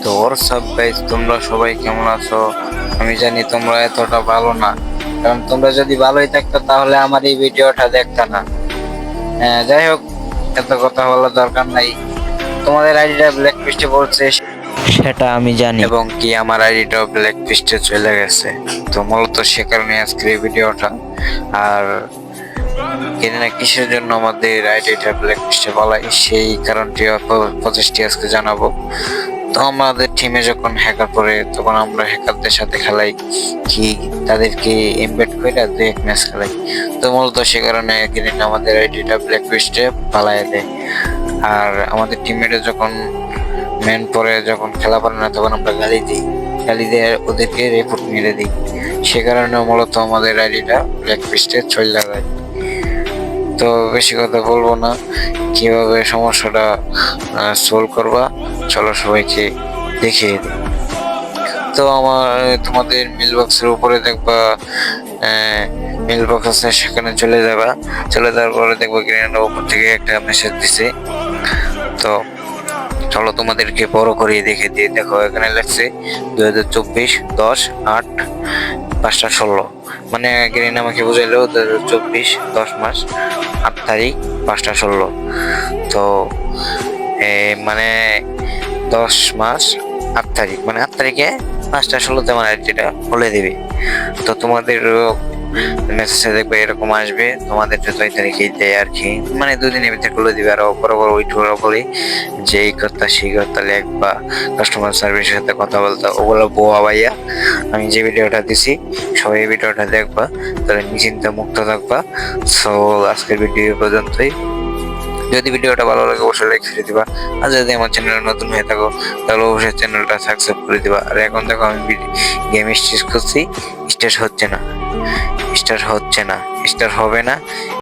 তো WhatsApp guys, তোমরা সবাই কেমন আছো? আমি জানি তোমরা এতটা ভালো না, কারণ তোমরা যদি ভালোই থাকতো তাহলে আমার এই ভিডিওটা দেখতে না। যাই হোক, এত কথা বলার দরকার নাই। তোমাদের আইডিটা ব্ল্যাক লিস্টে পড়ছে সেটা আমি জানি, এবং কি আমার আইডিটাও ব্ল্যাক লিস্টে চলে গেছে। তো মূলত সে কারণে আজকের এই ভিডিওটা। আর জানি না কিসের জন্য আমাদের আইডিটা ব্ল্যাক লিস্টে বলাই, সেই কারণটি প্রচেষ্টা আজকে জানাবো। তো আমাদের টিমে যখন হ্যাকার পড়ে তখন আমরা হ্যাকারদের সাথে খেলাই, কি তাদেরকে এমবেড করে দু এক ম্যাচ খেলাই। তো মূলত সে কারণে গ্রিন আমাদের আইডিটা ব্ল্যাক লিস্টে পালায় দেয়। আর আমাদের টিমমেটে যখন ম্যান পরে যখন খেলা পারে না তখন আমরা গালি দিয়ে ওদেরকে রিপোর্ট মেরে দিই। সে কারণে মূলত আমাদের আইডিটা ব্ল্যাক লিস্টে চলে যায়। তো বেশি কথা বলবো না, কিভাবে সমস্যাটা সলভ করবা চলো সবাইকে দেখিয়ে দিই। তো তোমাদের মেল বক্সের উপরে দেখবা মেল বক্স আছে, সেখানে চলে যাওয়ার পরে দেখবো গ্রিনের উপর থেকে একটা মেসেজ দিছে। তো চলো তোমাদেরকে বড় করে দেখে দিয়ে দেখো, এখানে লেখছে 2024-10-8-5-16। মানে গ্রিন আমাকে বুঝাইলো 2024-10 মাস 8 তারিখ 5-16। তো মানে 10 মাস 8 তারিখ, মানে 8 তারিখে 5-16 আমার আইডিটা খুলে দিবে। তো তোমাদের মেসেজে দেখবে এরকম আসবে, তোমাদের 6 তারিখেই দেয় আর কি, মানে 2 দিনের ভিতরে খুলে দিবে। আর বরাবর ওইটুকু বলি যে এই কথা সেই কথা লিখবা, কাস্টমার সার্ভিসের সাথে কথা বলতে, ওগুলো বোয়া ভাইয়া। আমি যে ভিডিওটা দিছি সবাই এই ভিডিওটা দেখবা, তাহলে নিশ্চিন্তে মুক্ত থাকবা। সো আজকের ভিডিও পর্যন্তই। যদি ভিডিওটা ভালো লাগে অবশ্যই লাইক করে দিবা, আর যদি আমার চ্যানেলে নতুন হয়ে থাকো তাহলে অবশ্যই চ্যানেলটা সাবস্ক্রাইব করে দিবা। আর এখন দেখো আমি গেম স্টার্ট করছি, স্টার্ট হচ্ছে না, স্টার্ট হবে না।